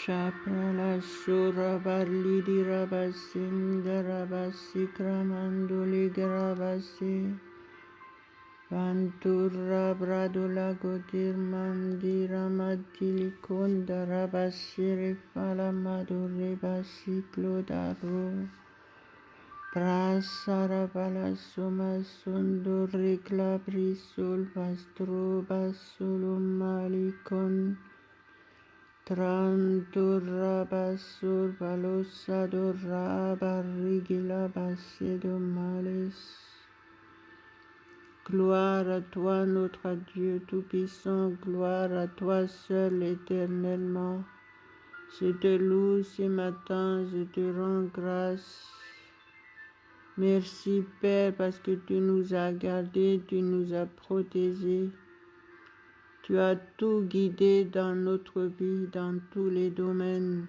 Shaprala Sura Barlidi Rabasim Garabasi Kramanduli Garabasi Pantura Bradula Godir Mandira Madilikunda Rabasiri Fala Maduri Basi Clodaru Prasara Bala Suma Sunduri Clabrisul Pastru Basulum Malikon Trantura basur balosadura barrigila basedo malis. Gloire à toi, notre Dieu Tout-Puissant, gloire à toi seul éternellement. Je te loue ce matin, je te rends grâce. Merci Père parce que tu nous as gardés, tu nous as protégés. Tu as tout guidé dans notre vie, dans tous les domaines.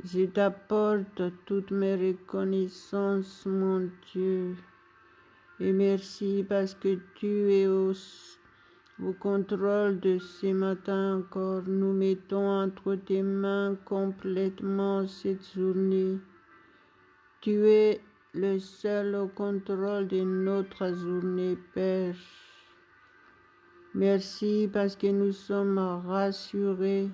Je t'apporte toutes mes reconnaissances, mon Dieu. Et merci parce que tu es au contrôle de ce matin encore. Nous mettons entre tes mains complètement cette journée. Tu es le seul au contrôle de notre journée, Père. Merci parce que nous sommes rassurés.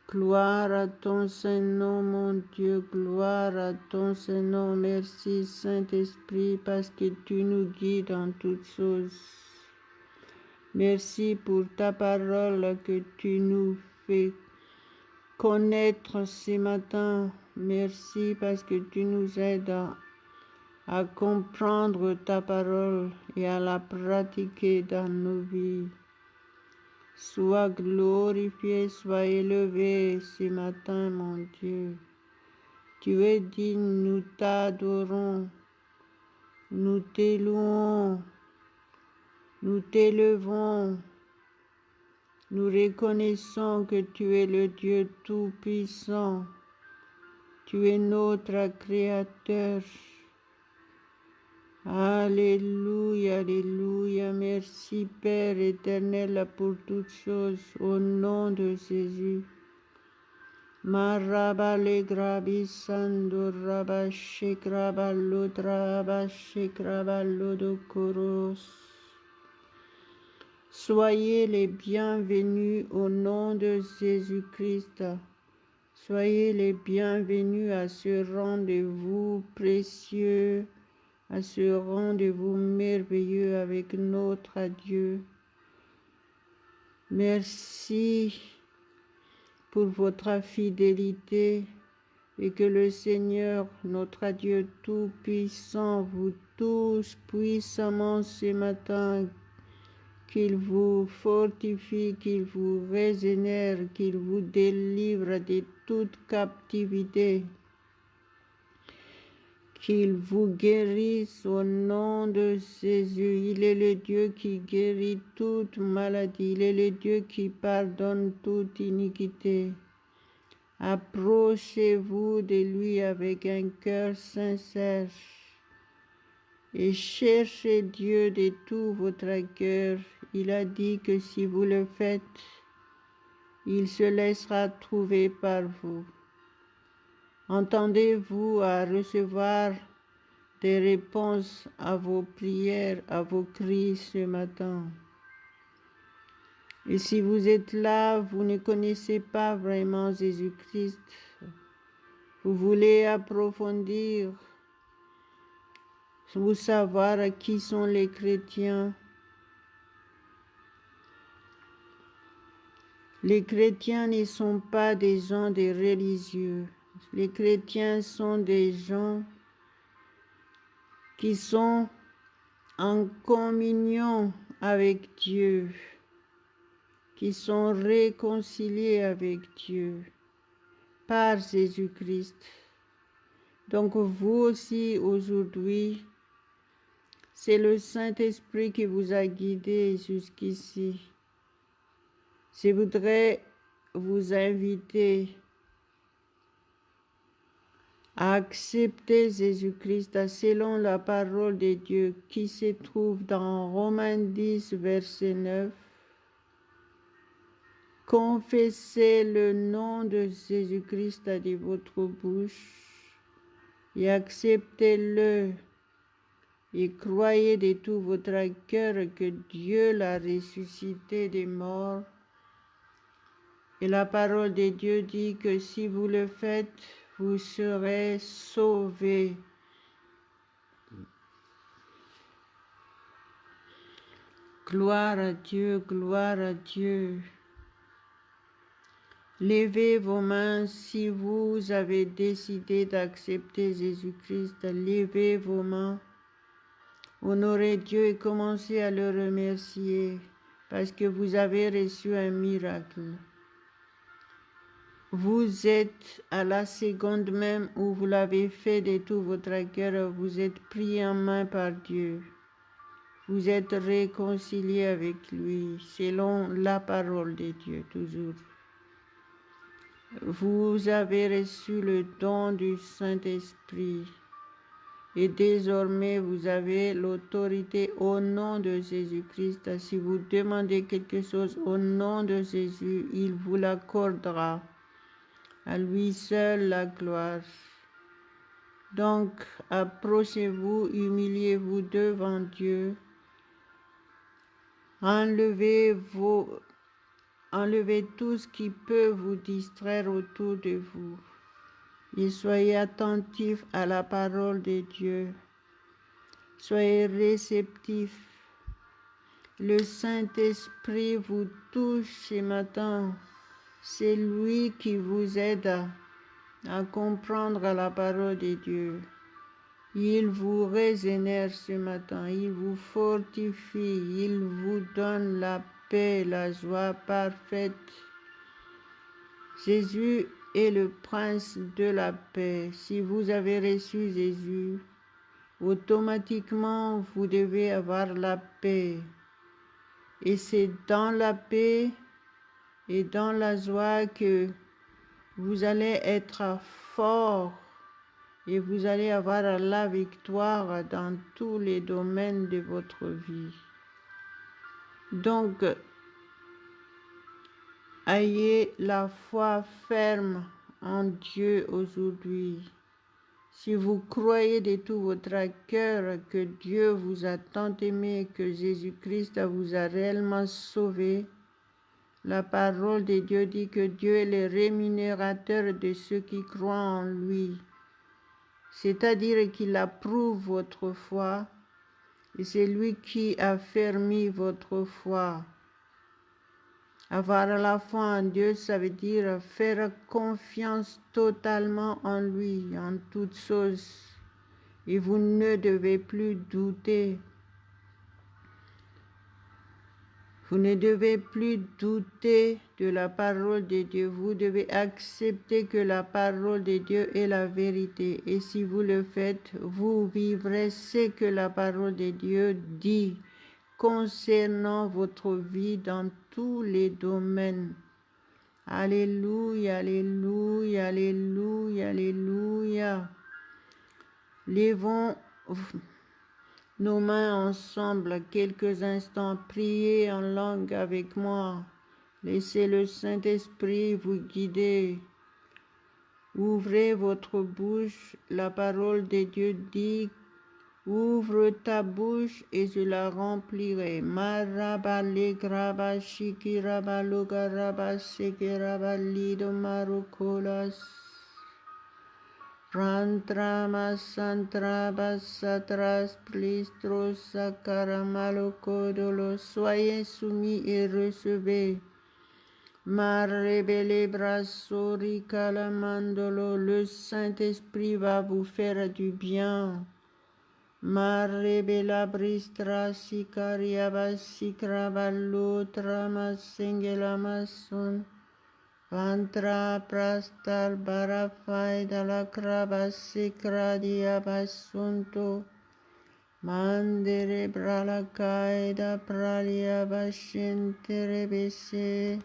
Gloire à ton Saint-Nom, mon Dieu, gloire à ton Saint-Nom. Merci, Saint-Esprit, parce que tu nous guides dans toutes choses. Merci pour ta parole que tu nous fais connaître ce matin. Merci parce que tu nous aides à comprendre ta parole et à la pratiquer dans nos vies. Sois glorifié, sois élevé ce matin, mon Dieu. Tu es digne, nous t'adorons, nous t'élouons, nous t'élevons. Nous reconnaissons que tu es le Dieu Tout-Puissant. Tu es notre Créateur. Alléluia, alléluia. Merci Père éternel pour toutes choses, au nom de Jésus. Marabale grabisando rabashikrabalo drabashikrabalo dokoros. Soyez les bienvenus au nom de Jésus-Christ. Soyez les bienvenus à ce rendez-vous précieux, à ce rendez-vous merveilleux avec notre Dieu. Merci pour votre fidélité et que le Seigneur, notre Dieu Tout-Puissant, vous touche puissamment ce matin, qu'il vous fortifie, qu'il vous régénère, qu'il vous délivre de toute captivité. Qu'il vous guérisse au nom de Jésus. Il est le Dieu qui guérit toute maladie. Il est le Dieu qui pardonne toute iniquité. Approchez-vous de lui avec un cœur sincère et cherchez Dieu de tout votre cœur. Il a dit que si vous le faites, il se laissera trouver par vous. Entendez-vous à recevoir des réponses à vos prières, à vos cris ce matin. Et si vous êtes là, vous ne connaissez pas vraiment Jésus-Christ, vous voulez approfondir, vous savoir qui sont les chrétiens. Les chrétiens ne sont pas des gens des religieux. Les chrétiens sont des gens qui sont en communion avec Dieu, qui sont réconciliés avec Dieu par Jésus-Christ. Donc vous aussi aujourd'hui, c'est le Saint-Esprit qui vous a guidé jusqu'ici. Je voudrais vous inviter à accepter Jésus-Christ selon la parole de Dieu qui se trouve dans Romains 10, verset 9. Confessez le nom de Jésus-Christ de votre bouche et acceptez-le et croyez de tout votre cœur que Dieu l'a ressuscité des morts. Et la parole de Dieu dit que si vous le faites, vous serez sauvés. Gloire à Dieu, gloire à Dieu. Levez vos mains si vous avez décidé d'accepter Jésus-Christ. Levez vos mains. Honorez Dieu et commencez à le remercier parce que vous avez reçu un miracle. Vous êtes à la seconde même où vous l'avez fait de tout votre cœur, vous êtes pris en main par Dieu. Vous êtes réconciliés avec lui selon la parole de Dieu toujours. Vous avez reçu le don du Saint-Esprit et désormais vous avez l'autorité au nom de Jésus-Christ. Si vous demandez quelque chose au nom de Jésus, il vous l'accordera. À lui seul la gloire. Donc, approchez-vous, humiliez-vous devant Dieu. Enlevez tout ce qui peut vous distraire autour de vous. Et soyez attentifs à la parole de Dieu. Soyez réceptifs. Le Saint-Esprit vous touche ce matin. C'est lui qui vous aide à comprendre la parole de Dieu. Il vous régénère ce matin, il vous fortifie, il vous donne la paix, la joie parfaite. Jésus est le prince de la paix. Si vous avez reçu Jésus, automatiquement vous devez avoir la paix. Et c'est dans la paix et dans la joie que vous allez être fort et vous allez avoir la victoire dans tous les domaines de votre vie. Donc, ayez la foi ferme en Dieu aujourd'hui. Si vous croyez de tout votre cœur que Dieu vous a tant aimé, que Jésus-Christ vous a réellement sauvé, la parole de Dieu dit que Dieu est le rémunérateur de ceux qui croient en lui. C'est-à-dire qu'il approuve votre foi et c'est lui qui a affermi votre foi. Avoir la foi en Dieu, ça veut dire faire confiance totalement en lui, en toutes choses. Et vous ne devez plus douter. Vous ne devez plus douter de la parole de Dieu. Vous devez accepter que la parole de Dieu est la vérité. Et si vous le faites, vous vivrez ce que la parole de Dieu dit concernant votre vie dans tous les domaines. Alléluia, alléluia, alléluia, alléluia. Levons nos mains ensemble quelques instants, priez en langue avec moi. Laissez le Saint-Esprit vous guider. Ouvrez votre bouche, la parole de Dieu dit, ouvre ta bouche et je la remplirai. Maraba le graba shikiraba logaraba sekiraba lido marukolas. Rantrama santraba satras plistros sakaramalocodolo. Soyez soumis et recevez. Marebele brasori calamandolo. Le Saint-Esprit va vous faire du bien. Marebela bristra sikariaba sikrabalo trama sengelamason. Vantra prastal barafai dalla craba sicradia basunto. Mandere brala caida pralia bascentere bese.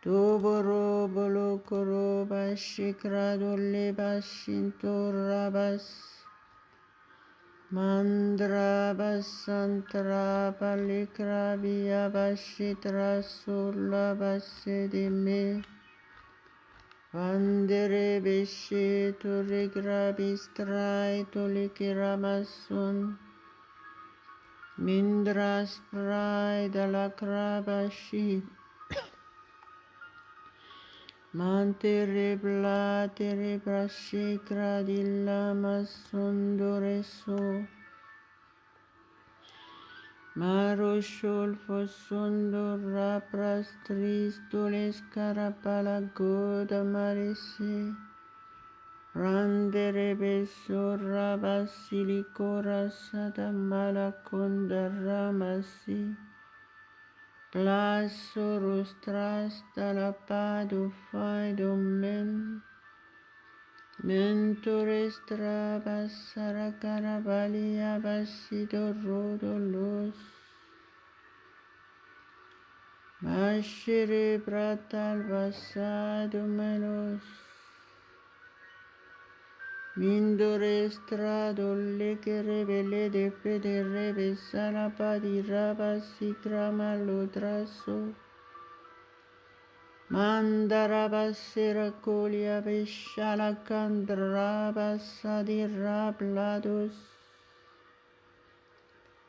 Doboro bolo coroba shicrado le basinto rabas. Mandra basantra palikra via bashitra sulla basedime. Vandere beshe turigra bistrai tulikiramasun. Mindras prai dalakrabashi. Mantere bla tere brashi kradilla masundoreso. Maroshol fosundora prastris doles carapala goda marisi. Randere besora basilicora sada malaconda ramasi. Plasorostras talapado fai domen. Mentores trabas saracarabalia basido rodolos. Mashere bratal basado melos. Mindores trado leke rebele de fede rebe salapadi rabasi malodraso. Mandarabasera colia beshala candrabasadi rablados.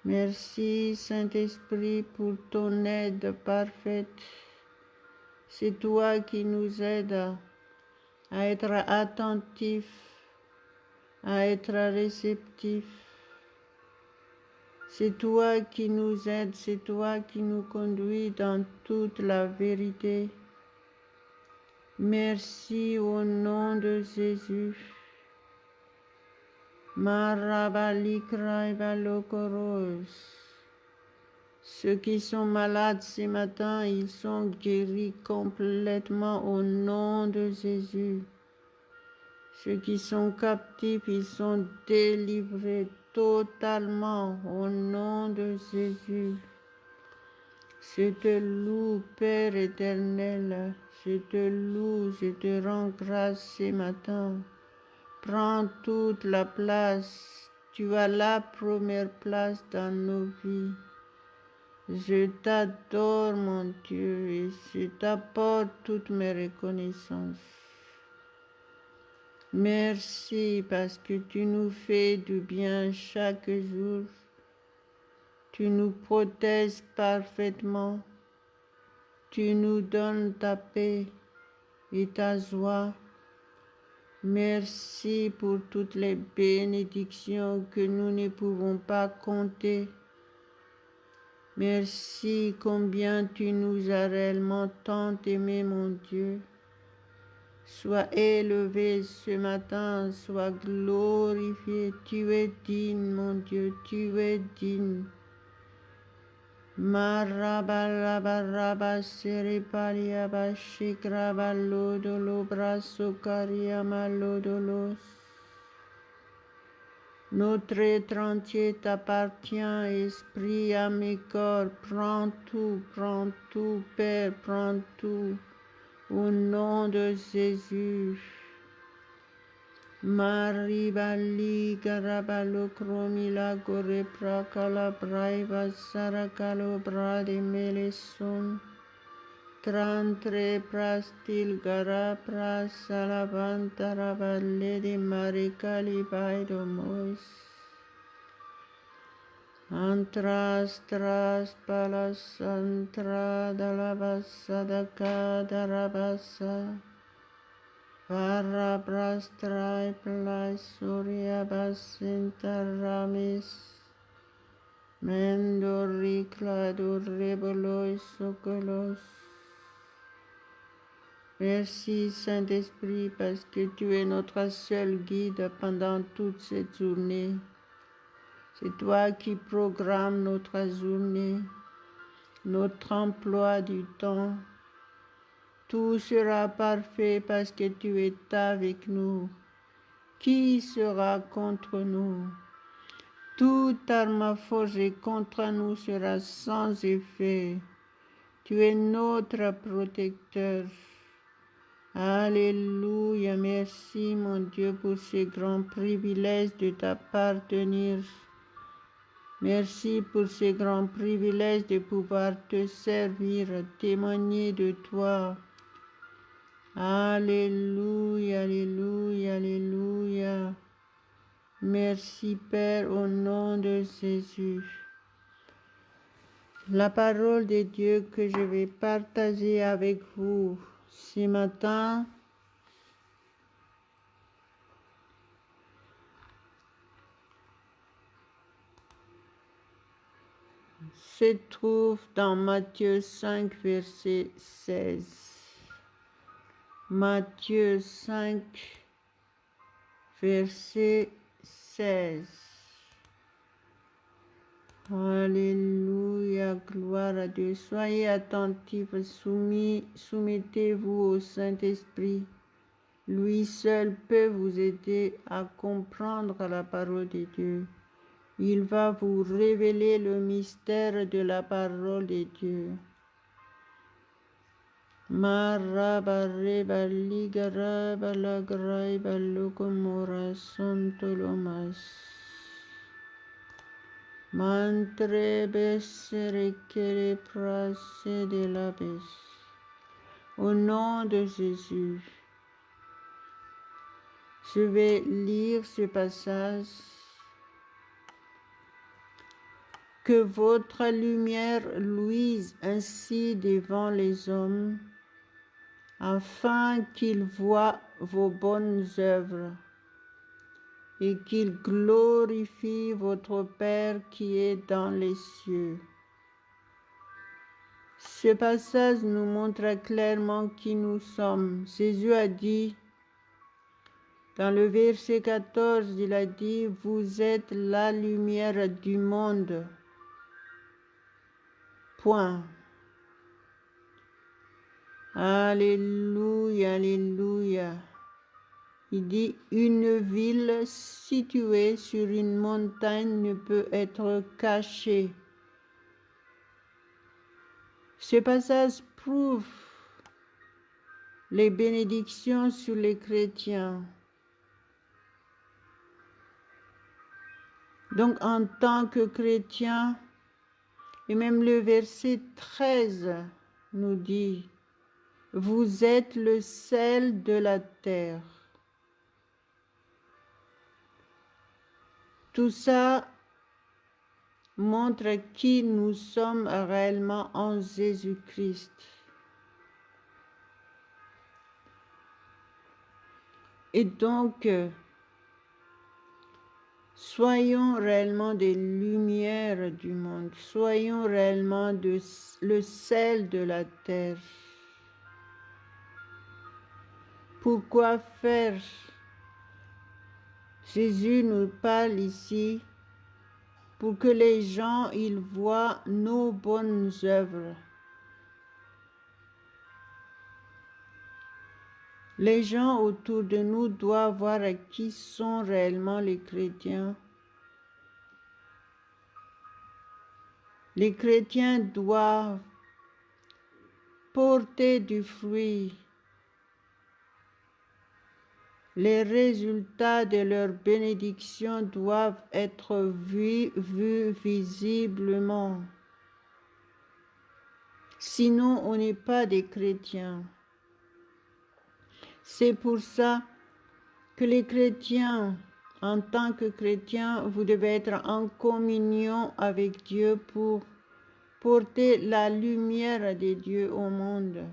Merci Saint-Esprit pour ton aide parfaite. C'est toi qui nous aides à être attentifs, à être réceptifs. C'est toi qui nous aides, c'est toi qui nous conduis dans toute la vérité. Merci au nom de Jésus. Marabalikra. Ceux qui sont malades ce matin, ils sont guéris complètement au nom de Jésus. Ceux qui sont captifs, ils sont délivrés totalement au nom de Jésus. Je te loue, Père éternel. Je te loue, je te rends grâce ce matin. Prends toute la place. Tu as la première place dans nos vies. Je t'adore, mon Dieu, et je t'apporte toutes mes reconnaissances. Merci parce que tu nous fais du bien chaque jour. Tu nous protèges parfaitement. Tu nous donnes ta paix et ta joie. Merci pour toutes les bénédictions que nous ne pouvons pas compter. Merci combien tu nous as réellement tant aimés, mon Dieu. Sois élevé ce matin, sois glorifié. Tu es digne, mon Dieu, tu es digne. Marabaraba seripalia bashikraba lodolo braso kariama lodolos. Notre être entier t'appartient, esprit, âme et corps. Prends tout, Père, prends tout. Au nom de Jésus. Maribali garabalo kromila gore prakala braiva sarakalo brade meleson. Trantre prastil gara prasalavantara valede marikali baidomos. Antras tras palas antra dalabasa daka darabasa. Parabrastrai plai surya basintaramis. Mendoricla durrebelois socolos. Merci Saint-Esprit parce que tu es notre seul guide pendant toute cette journée. C'est toi qui programmes notre journée, notre emploi du temps. Tout sera parfait parce que tu es avec nous. Qui sera contre nous? Toute arme forgée contre nous sera sans effet. Tu es notre protecteur. Alléluia, merci mon Dieu pour ce grand privilège de t'appartenir. Merci pour ces grands privilèges de pouvoir te servir, témoigner de toi. Alléluia, alléluia, alléluia. Merci Père au nom de Jésus. La parole de Dieu que je vais partager avec vous ce matin se trouve dans Matthieu 5, verset 16. Matthieu 5, verset 16. Alléluia, gloire à Dieu. Soyez attentifs, soumettez-vous au Saint-Esprit. Lui seul peut vous aider à comprendre la parole de Dieu. Il va vous révéler le mystère de la parole de Dieu. Au nom de Jésus, je vais lire ce passage. Que votre lumière luise ainsi devant les hommes, afin qu'ils voient vos bonnes œuvres et qu'ils glorifient votre Père qui est dans les cieux. Ce passage nous montre clairement qui nous sommes. Jésus a dit, dans le verset 14, il a dit, « Vous êtes la lumière du monde. » Point. Alléluia, alléluia. Il dit, une ville située sur une montagne ne peut être cachée. Ce passage prouve les bénédictions sur les chrétiens. Donc, en tant que chrétiens, et même le verset 13 nous dit, vous êtes le sel de la terre. Tout ça montre qui nous sommes réellement en Jésus-Christ. Et donc, soyons réellement des lumières du monde, soyons réellement le sel de la terre. Pourquoi faire? Jésus nous parle ici pour que les gens ils voient nos bonnes œuvres. Les gens autour de nous doivent voir qui sont réellement les chrétiens. Les chrétiens doivent porter du fruit. Les résultats de leur bénédiction doivent être vus visiblement. Sinon, on n'est pas des chrétiens. C'est pour ça que les chrétiens, en tant que chrétiens, vous devez être en communion avec Dieu pour porter la lumière de Dieu au monde.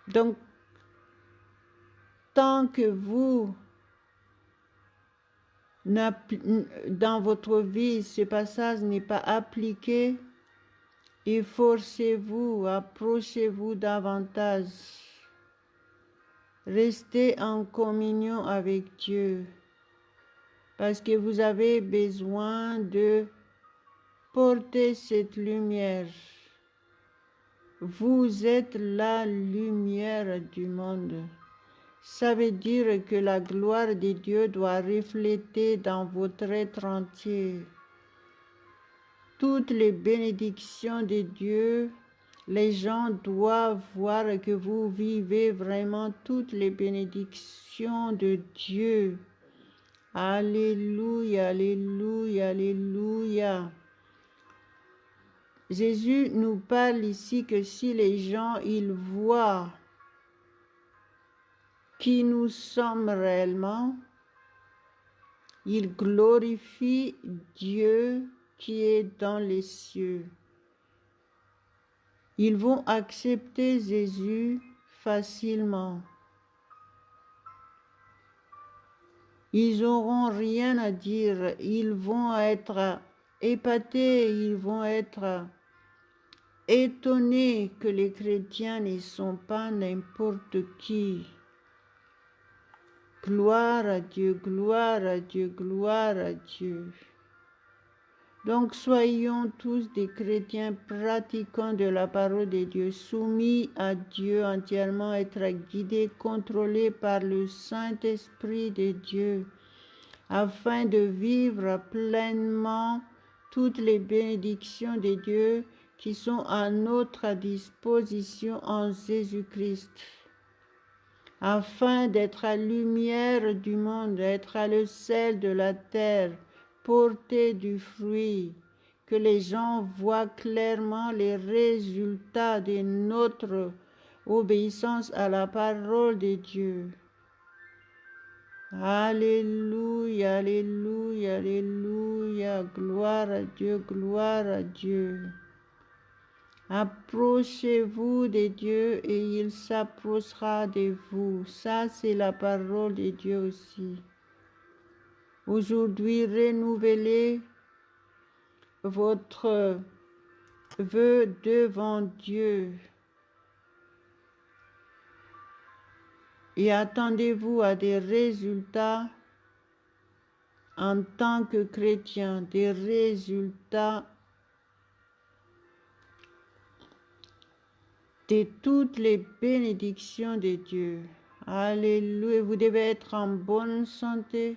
Donc, tant que vous, dans votre vie, ce passage n'est pas appliqué, efforcez-vous, approchez-vous davantage. Restez en communion avec Dieu, parce que vous avez besoin de porter cette lumière. Vous êtes la lumière du monde. Ça veut dire que la gloire de Dieu doit refléter dans votre être entier. Toutes les bénédictions de Dieu, les gens doivent voir que vous vivez vraiment toutes les bénédictions de Dieu Alléluia, alléluia, alléluia. Jésus nous parle ici que si les gens, ils voient qui nous sommes réellement, ils glorifient Dieu qui est dans les cieux. Ils vont accepter Jésus facilement. Ils n'auront rien à dire. Ils vont être épatés, ils vont être étonnés que les chrétiens ne sont pas n'importe qui. Gloire à Dieu, gloire à Dieu, gloire à Dieu. Donc soyons tous des chrétiens pratiquants de la parole de Dieu, soumis à Dieu, entièrement être guidés, contrôlés par le Saint-Esprit de Dieu, afin de vivre pleinement toutes les bénédictions de Dieu qui sont à notre disposition en Jésus-Christ, afin d'être la lumière du monde, d'être le sel de la terre, porter du fruit, que les gens voient clairement les résultats de notre obéissance à la parole de Dieu. Alléluia, alléluia, alléluia, gloire à Dieu, gloire à Dieu. Approchez-vous de Dieu et il s'approchera de vous. Ça, c'est la parole de Dieu aussi. Aujourd'hui, renouvelez votre vœu devant Dieu et attendez-vous à des résultats en tant que chrétien, des résultats de toutes les bénédictions de Dieu. Alléluia, vous devez être en bonne santé.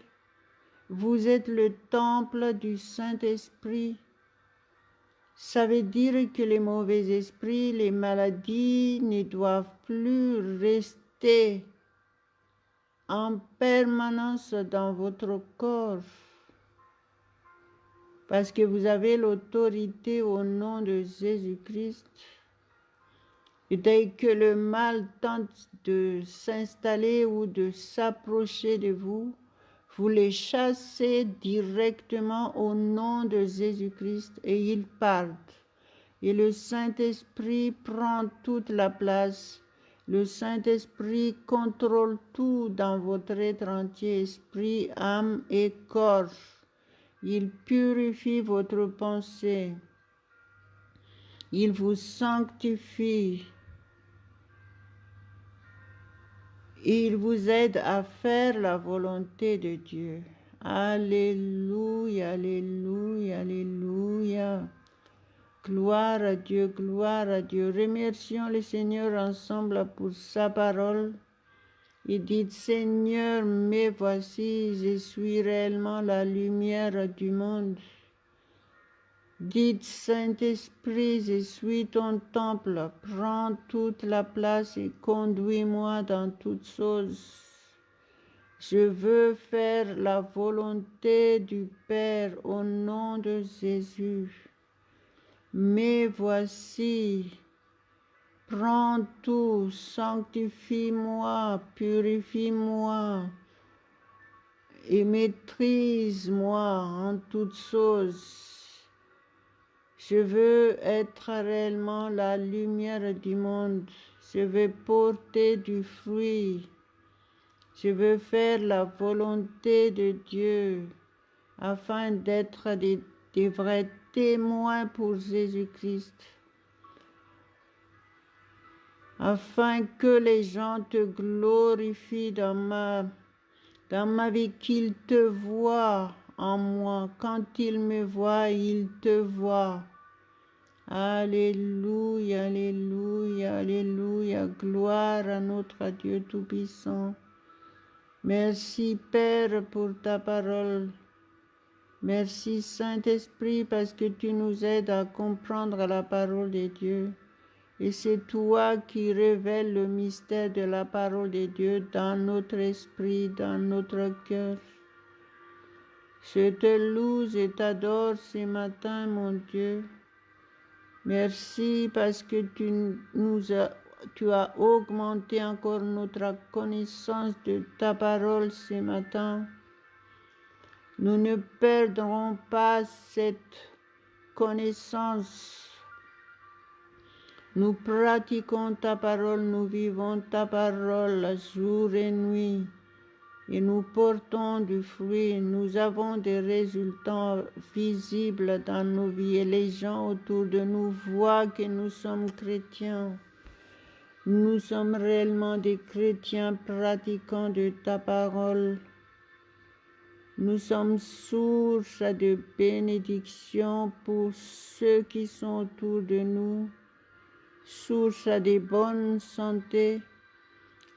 Vous êtes le temple du Saint-Esprit. Ça veut dire que les mauvais esprits, les maladies ne doivent plus rester en permanence dans votre corps. Parce que vous avez l'autorité au nom de Jésus-Christ. Et dès que le mal tente de s'installer ou de s'approcher de vous, vous les chassez directement au nom de Jésus-Christ et ils partent. Et le Saint-Esprit prend toute la place. Le Saint-Esprit contrôle tout dans votre être entier, esprit, âme et corps. Il purifie votre pensée. Il vous sanctifie. Il vous aide à faire la volonté de Dieu. Alléluia, alléluia, alléluia. Gloire à Dieu, gloire à Dieu. Remercions le Seigneur ensemble pour sa parole. Et dites, Seigneur, me voici, je suis réellement la lumière du monde. Dites, Saint-Esprit, je suis ton temple, prends toute la place et conduis-moi dans toutes choses. Je veux faire la volonté du Père au nom de Jésus. Me voici, prends tout, sanctifie-moi, purifie-moi et maîtrise-moi en toutes choses. Je veux être réellement la lumière du monde. Je veux porter du fruit. Je veux faire la volonté de Dieu afin d'être des vrais témoins pour Jésus-Christ. Afin que les gens te glorifient dans ma vie, qu'ils te voient en moi. Quand ils me voient, ils te voient. Alléluia, alléluia, alléluia, gloire à notre Dieu Tout-Puissant. Merci Père pour ta parole. Merci Saint-Esprit parce que tu nous aides à comprendre la parole de Dieu. Et c'est toi qui révèles le mystère de la parole de Dieu dans notre esprit, dans notre cœur. Je te loue et t'adore ce matin, mon Dieu. Merci parce que tu as augmenté encore notre connaissance de ta parole ce matin. Nous ne perdrons pas cette connaissance. Nous pratiquons ta parole, nous vivons ta parole jour et nuit. Et nous portons du fruit, nous avons des résultats visibles dans nos vies et les gens autour de nous voient que nous sommes chrétiens. Nous sommes réellement des chrétiens pratiquants de ta parole. Nous sommes source de bénédiction pour ceux qui sont autour de nous, source de bonne santé,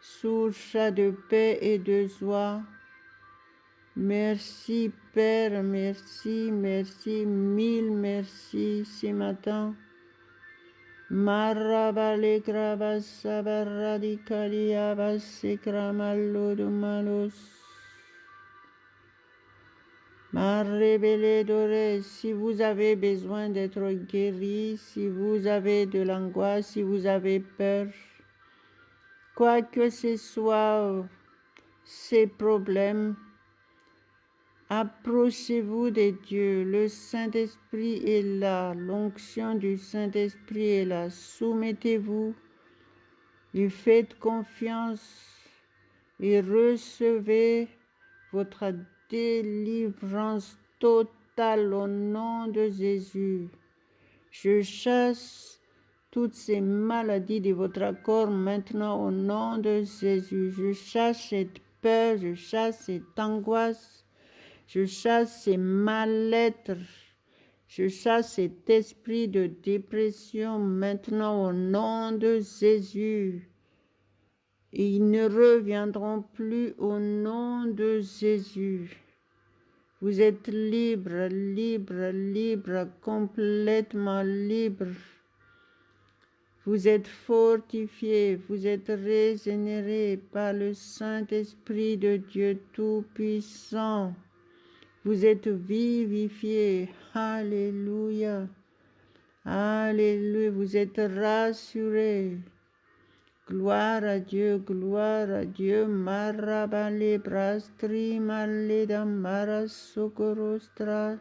source de paix et de joie. Merci Père, merci, merci, mille merci ce matin. Marabale grava sabaradikalia basekramalo de malos. Marrebele doré, si vous avez besoin d'être guéri, si vous avez de l'angoisse, si vous avez peur, quoi que ce soit ces problèmes, approchez-vous de Dieu. Le Saint-Esprit est là, l'onction du Saint-Esprit est là. Soumettez-vous, lui faites confiance et recevez votre délivrance totale au nom de Jésus. Je chasse toutes ces maladies de votre corps maintenant au nom de Jésus. Je chasse cette peur, je chasse cette angoisse, je chasse ces mal-être, je chasse cet esprit de dépression maintenant au nom de Jésus. Et ils ne reviendront plus au nom de Jésus. Vous êtes libre, libre, libre, complètement libre. Vous êtes fortifié, vous êtes régénéré par le Saint-Esprit de Dieu Tout-Puissant. Vous êtes vivifié. Alléluia. Alléluia. Vous êtes rassuré. Gloire à Dieu, gloire à Dieu. Marabale brastri maleda mara socorostra.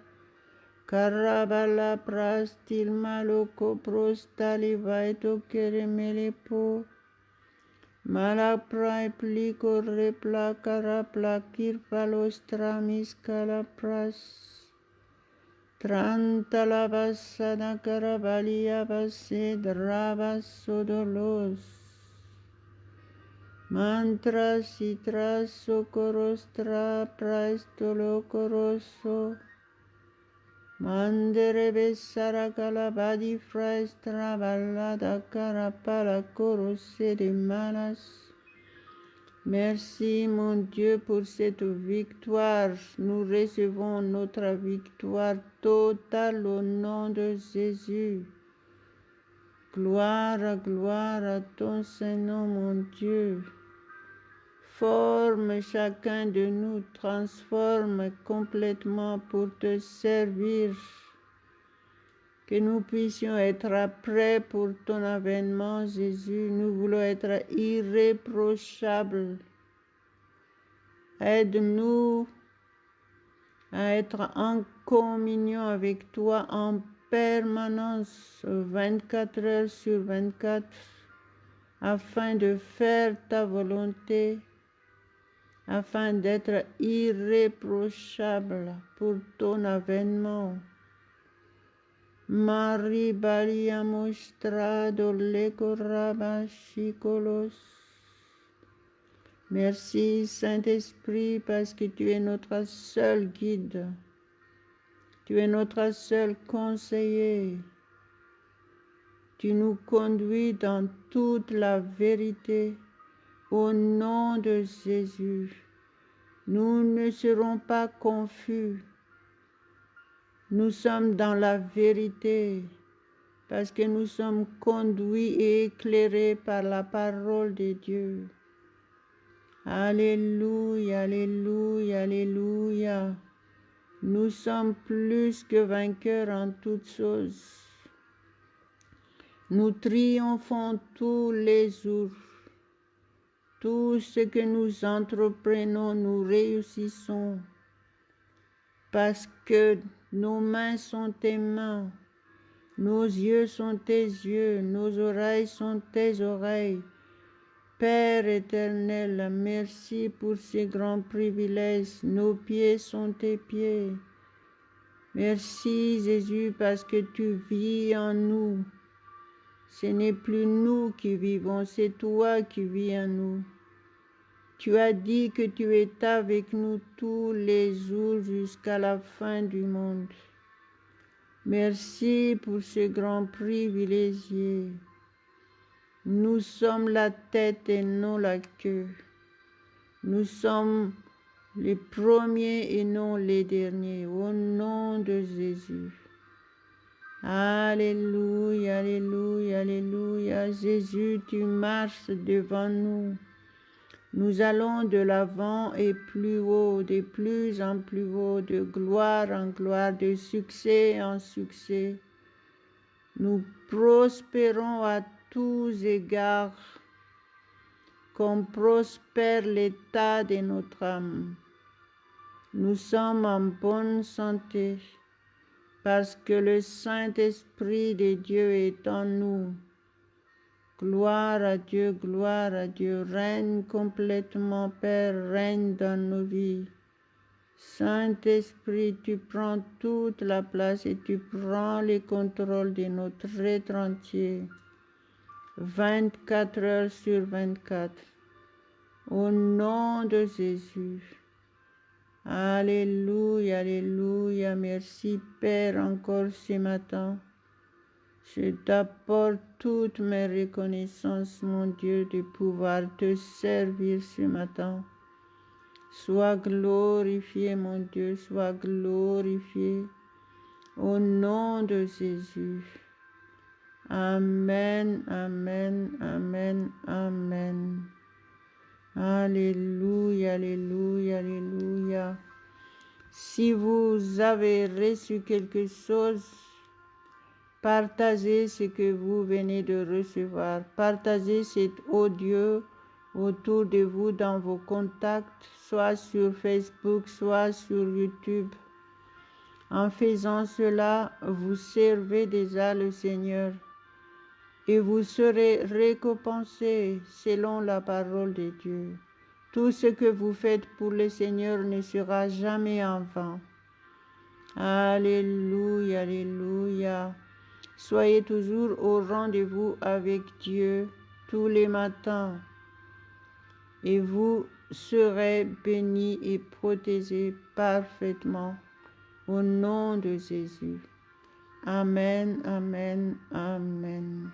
Karabala prastil maloko prostali vaito keremelepo. Malaprai pliko repla karapla kirpalostra miskala pras. Trantala basada karabalia base drabas sodolos. Mantra citra socorostra praestolo coroso. Mandere besara calabadi fraestra balada carapala corose de malas. Merci mon Dieu pour cette victoire. Nous recevons notre victoire totale au nom de Jésus. Gloire, gloire à ton Saint-Nom, mon Dieu. Forme chacun de nous, transforme complètement pour te servir. Que nous puissions être prêts pour ton avènement, Jésus. Nous voulons être irréprochables. Aide-nous à être en communion avec toi en permanence, 24 heures sur 24, afin de faire ta volonté, afin d'être irréprochable pour ton avènement. Marie Balia Mostrado Lekorabashikolos. Merci Saint-Esprit parce que tu es notre seul guide. Tu es notre seul conseiller. Tu nous conduis dans toute la vérité au nom de Jésus. Nous ne serons pas confus. Nous sommes dans la vérité parce que nous sommes conduits et éclairés par la parole de Dieu. Alléluia, alléluia, alléluia. Nous sommes plus que vainqueurs en toutes choses. Nous triomphons tous les jours. Tout ce que nous entreprenons, nous réussissons. Parce que nos mains sont tes mains, nos yeux sont tes yeux, nos oreilles sont tes oreilles. Père éternel, merci pour ces grands privilèges. Nos pieds sont tes pieds. Merci Jésus parce que tu vis en nous. Ce n'est plus nous qui vivons, c'est toi qui vis en nous. Tu as dit que tu es avec nous tous les jours jusqu'à la fin du monde. Merci pour ce grand privilégié. Nous sommes la tête et non la queue. Nous sommes les premiers et non les derniers. Au nom de Jésus. Alléluia, alléluia, alléluia. Jésus, tu marches devant nous. Nous allons de l'avant et plus haut, de plus en plus haut, de gloire en gloire, de succès en succès. Nous prospérons à tous égards, comme prospère l'état de notre âme. Nous sommes en bonne santé, parce que le Saint-Esprit de Dieu est en nous. Gloire à Dieu, règne complètement, Père, règne dans nos vies. Saint-Esprit, tu prends toute la place et tu prends le contrôle de notre être entier, 24 heures sur 24. Au nom de Jésus. Alléluia, alléluia, merci Père encore ce matin. Je t'apporte toutes mes reconnaissances, mon Dieu, de pouvoir te servir ce matin. Sois glorifié, mon Dieu, sois glorifié. Au nom de Jésus. Amen, amen, amen, amen. Alléluia, alléluia, alléluia. Si vous avez reçu quelque chose, partagez ce que vous venez de recevoir. Partagez cet audio autour de vous dans vos contacts, soit sur Facebook, soit sur YouTube. En faisant cela, vous servez déjà le Seigneur et vous serez récompensés selon la parole de Dieu. Tout ce que vous faites pour le Seigneur ne sera jamais en vain. Alléluia, alléluia. Soyez toujours au rendez-vous avec Dieu tous les matins et vous serez bénis et protégés parfaitement au nom de Jésus. Amen, amen, amen.